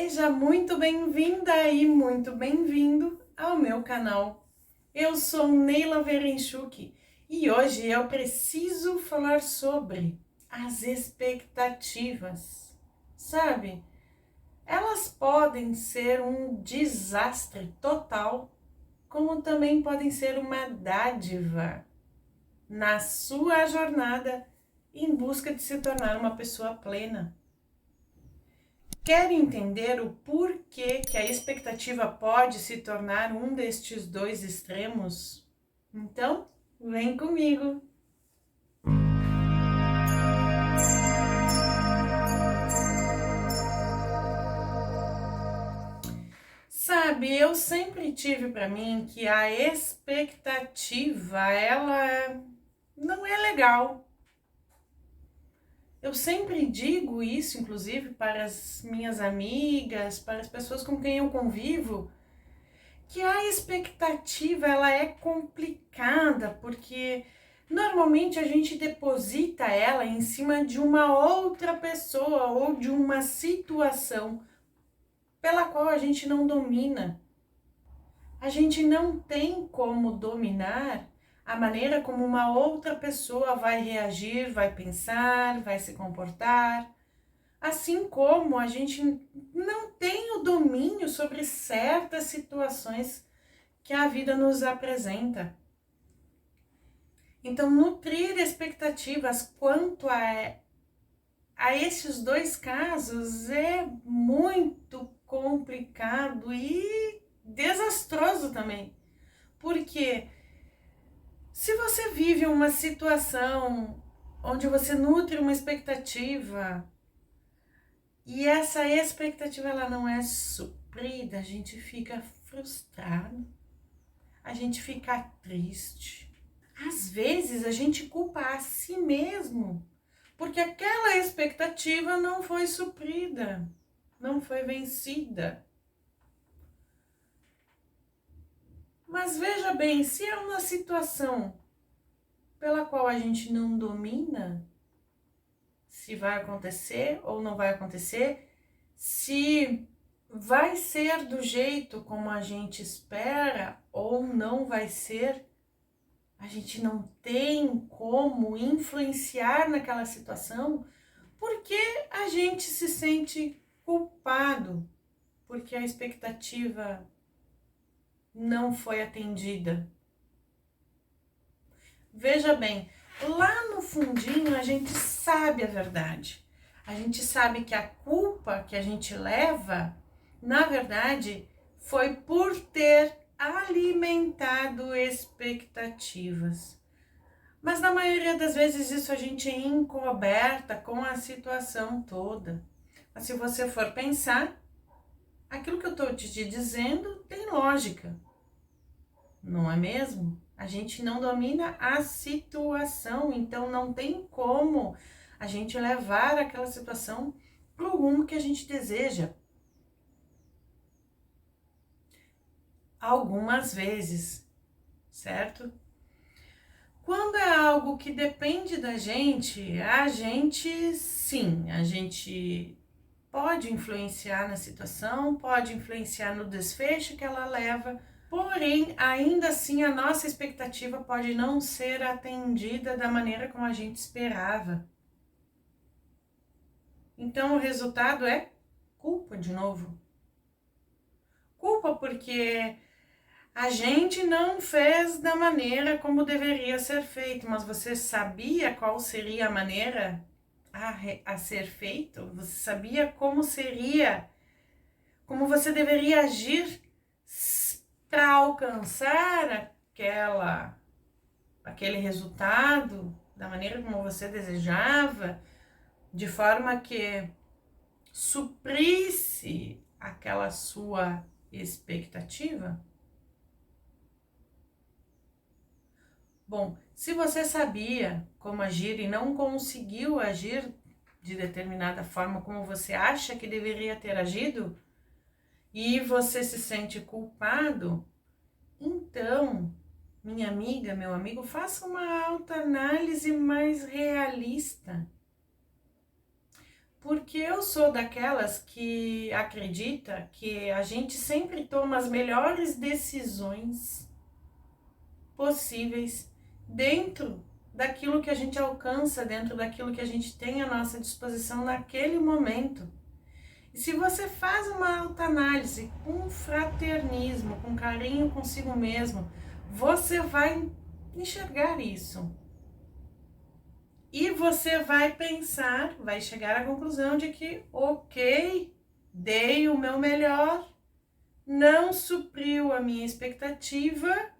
Seja muito bem-vinda e muito bem-vindo ao meu canal. Eu sou Neila Verenchuk e hoje eu preciso falar sobre as expectativas. Sabe, elas podem ser um desastre total, como também podem ser uma dádiva na sua jornada em busca de se tornar uma pessoa plena. Quer entender o porquê que a expectativa pode se tornar um destes dois extremos? Então, vem comigo! Sabe, eu sempre tive para mim que a expectativa, ela não é legal. Eu sempre digo isso, inclusive, para as minhas amigas, para as pessoas com quem eu convivo, que a expectativa ela é complicada, porque normalmente a gente deposita ela em cima de uma outra pessoa ou de uma situação pela qual a gente não domina. A gente não tem como dominar a maneira como uma outra pessoa vai reagir, vai pensar, vai se comportar. Assim como a gente não tem o domínio sobre certas situações que a vida nos apresenta. Então, nutrir expectativas quanto a esses dois casos é muito complicado e desastroso também. Porque se você vive uma situação onde você nutre uma expectativa e essa expectativa ela não é suprida, a gente fica frustrado, a gente fica triste. Às vezes a gente culpa a si mesmo, porque aquela expectativa não foi suprida, não foi vencida. Mas veja bem, se é uma situação pela qual a gente não domina, se vai acontecer ou não vai acontecer, se vai ser do jeito como a gente espera ou não vai ser, a gente não tem como influenciar naquela situação porque a gente se sente culpado, porque a expectativa não foi atendida. Veja bem, lá no fundinho a gente sabe a verdade. A gente sabe que a culpa que a gente leva, na verdade, foi por ter alimentado expectativas. Mas na maioria das vezes isso a gente encoberta com a situação toda. Mas se você for pensar, aquilo que eu estou te dizendo tem lógica, não é mesmo? A gente não domina a situação, então não tem como a gente levar aquela situação para o rumo que a gente deseja. Algumas vezes, certo? Quando é algo que depende da gente, a gente pode influenciar na situação, pode influenciar no desfecho que ela leva, porém, ainda assim, a nossa expectativa pode não ser atendida da maneira como a gente esperava. Então, o resultado é culpa de novo. Culpa porque a gente não fez da maneira como deveria ser feito, mas você sabia qual seria a maneira a ser feito? Você sabia como seria, como você deveria agir para alcançar aquele resultado da maneira como você desejava, de forma que suprisse aquela sua expectativa? Bom, se você sabia como agir e não conseguiu agir de determinada forma como você acha que deveria ter agido, e você se sente culpado, então, minha amiga, meu amigo, faça uma autoanálise mais realista. Porque eu sou daquelas que acredita que a gente sempre toma as melhores decisões possíveis dentro daquilo que a gente alcança, dentro daquilo que a gente tem à nossa disposição naquele momento. E se você faz uma autoanálise com fraternismo, com carinho consigo mesmo, você vai enxergar isso. E você vai pensar, vai chegar à conclusão de que, ok, dei o meu melhor, não supriu a minha expectativa,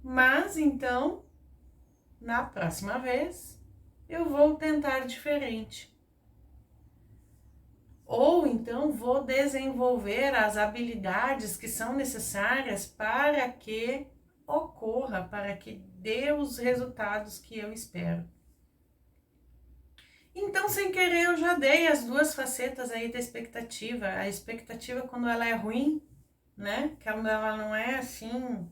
mas então, na próxima vez, eu vou tentar diferente. Ou então vou desenvolver as habilidades que são necessárias para que ocorra, para que dê os resultados que eu espero. Então, sem querer, eu já dei as duas facetas aí da expectativa. A expectativa quando ela é ruim, né? Quando ela não é assim,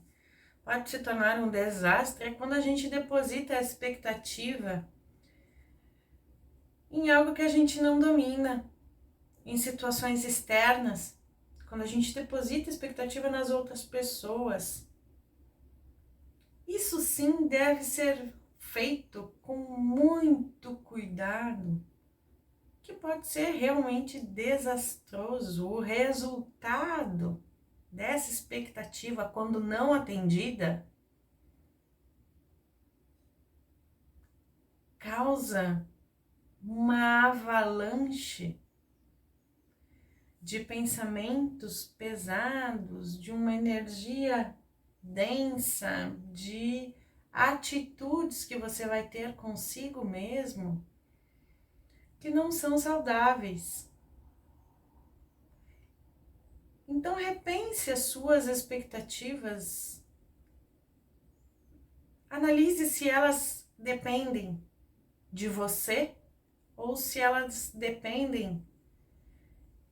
pode se tornar um desastre. É quando a gente deposita a expectativa em algo que a gente não domina, em situações externas. Quando a gente deposita expectativa nas outras pessoas. Isso sim deve ser feito com muito cuidado, que pode ser realmente desastroso. O resultado dessa expectativa, quando não atendida, causa uma avalanche de pensamentos pesados, de uma energia densa, de atitudes que você vai ter consigo mesmo que não são saudáveis. Então repense as suas expectativas, analise se elas dependem de você ou se elas dependem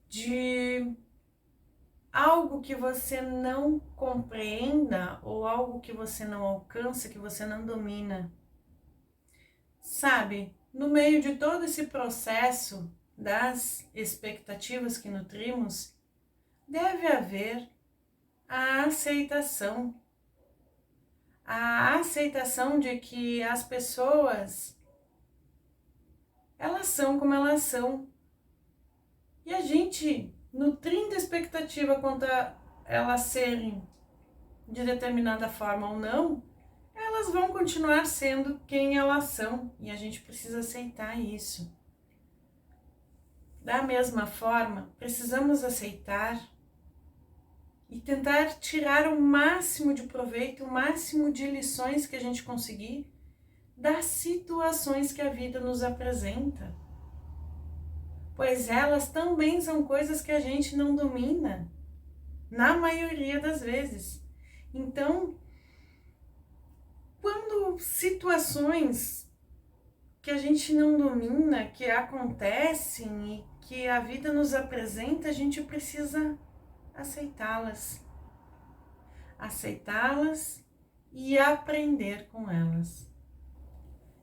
de algo que você não compreenda ou algo que você não alcança, que você não domina. Sabe, no meio de todo esse processo das expectativas que nutrimos, deve haver a aceitação. A aceitação de que as pessoas, elas são como elas são. E a gente, nutrindo a expectativa quanto a elas serem de determinada forma ou não, elas vão continuar sendo quem elas são. E a gente precisa aceitar isso. Da mesma forma, precisamos aceitar e tentar tirar o máximo de proveito, o máximo de lições que a gente conseguir das situações que a vida nos apresenta. Pois elas também são coisas que a gente não domina, na maioria das vezes. Então, quando situações que a gente não domina, que acontecem e que a vida nos apresenta, a gente precisa aceitá-las. Aceitá-las e aprender com elas.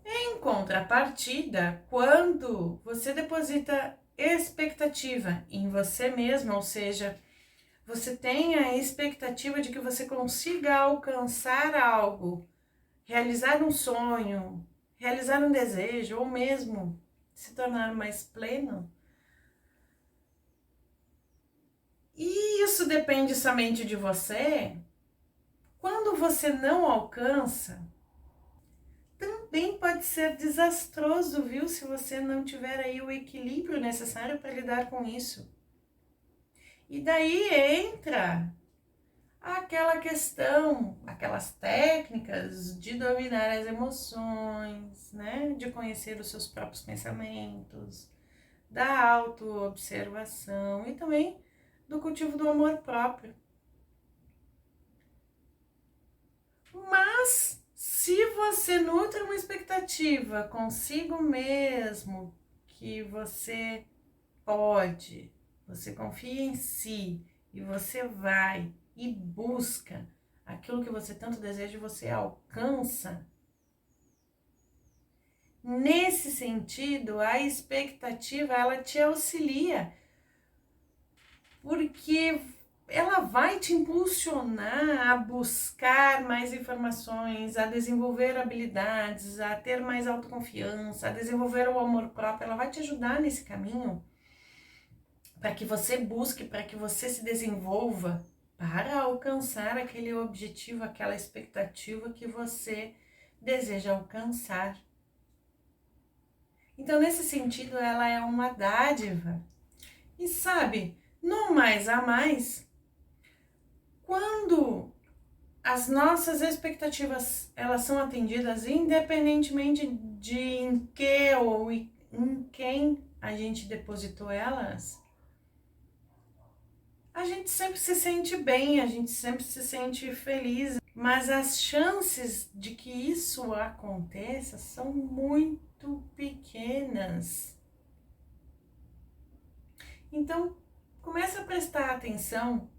Em contrapartida, quando você deposita expectativa em você mesmo, ou seja, você tem a expectativa de que você consiga alcançar algo, realizar um sonho, realizar um desejo, ou mesmo se tornar mais pleno, e isso depende somente de você, quando você não alcança, também pode ser desastroso, viu? Se você não tiver aí o equilíbrio necessário para lidar com isso. E daí entra aquela questão, aquelas técnicas de dominar as emoções, né? De conhecer os seus próprios pensamentos, da autoobservação e também do cultivo do amor próprio. Mas se você nutre uma expectativa consigo mesmo, que você pode, você confia em si e você vai e busca aquilo que você tanto deseja e você alcança, Nesse sentido, a expectativa, ela te auxilia, porque ela vai te impulsionar a buscar mais informações, a desenvolver habilidades, a ter mais autoconfiança, a desenvolver o amor próprio. Ela vai te ajudar nesse caminho para que você busque, para que você se desenvolva, para alcançar aquele objetivo, aquela expectativa que você deseja alcançar. Então, nesse sentido, ela é uma dádiva. E sabe, no mais a mais, quando as nossas expectativas elas são atendidas, independentemente de em que ou em quem a gente depositou elas, a gente sempre se sente bem, a gente sempre se sente feliz, mas as chances de que isso aconteça são muito pequenas. Então, começa a prestar atenção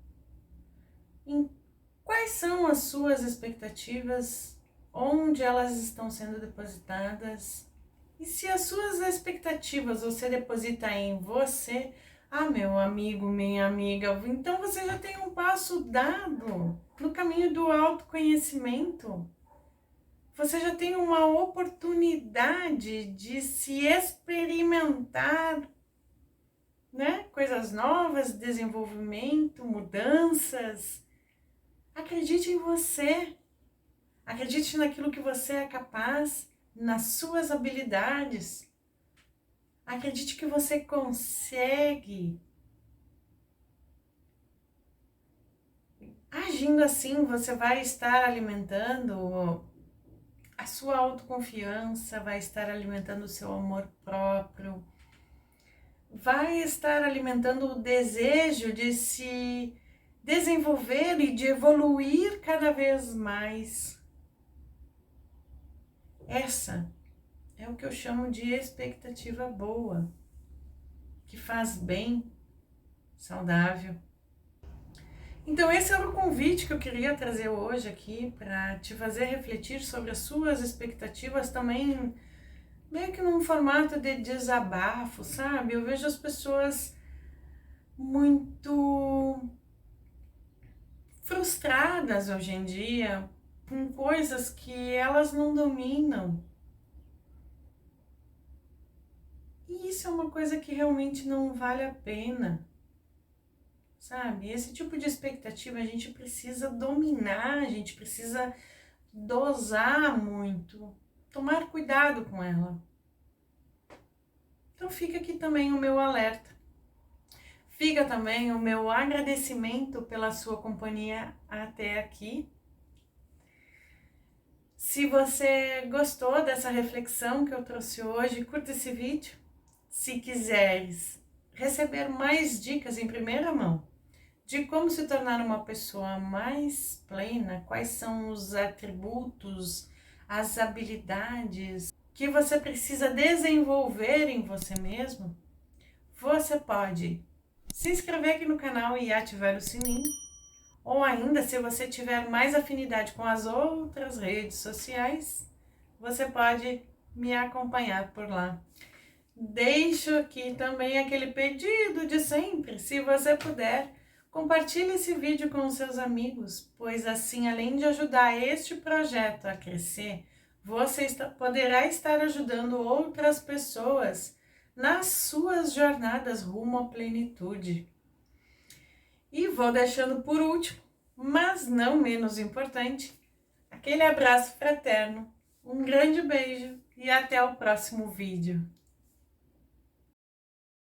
em quais são as suas expectativas, onde elas estão sendo depositadas. E se as suas expectativas você deposita em você, meu amigo, minha amiga, então você já tem um passo dado no caminho do autoconhecimento. Você já tem uma oportunidade de se experimentar, né? Coisas novas, desenvolvimento, mudanças. Acredite em você. Acredite naquilo que você é capaz, nas suas habilidades. Acredite que você consegue. Agindo assim, você vai estar alimentando a sua autoconfiança, vai estar alimentando o seu amor próprio, vai estar alimentando o desejo de se desenvolver e de evoluir cada vez mais. Essa é o que eu chamo de expectativa boa, que faz bem, saudável. Então esse era o convite que eu queria trazer hoje aqui para te fazer refletir sobre as suas expectativas também, meio que num formato de desabafo, sabe? Eu vejo as pessoas muito frustradas hoje em dia com coisas que elas não dominam. E isso é uma coisa que realmente não vale a pena, sabe? Esse tipo de expectativa a gente precisa dominar, a gente precisa dosar muito, tomar cuidado com ela. Então fica aqui também o meu alerta. Fica também o meu agradecimento pela sua companhia até aqui. Se você gostou dessa reflexão que eu trouxe hoje, curta esse vídeo. Se quiseres receber mais dicas em primeira mão de como se tornar uma pessoa mais plena, quais são os atributos, as habilidades que você precisa desenvolver em você mesmo, você pode se inscrever aqui no canal e ativar o sininho. Ou ainda, se você tiver mais afinidade com as outras redes sociais, você pode me acompanhar por lá. Deixo aqui também aquele pedido de sempre, se você puder, compartilhe esse vídeo com os seus amigos, pois assim, além de ajudar este projeto a crescer, você poderá estar ajudando outras pessoas nas suas jornadas rumo à plenitude. E vou deixando por último, mas não menos importante, aquele abraço fraterno, um grande beijo e até o próximo vídeo.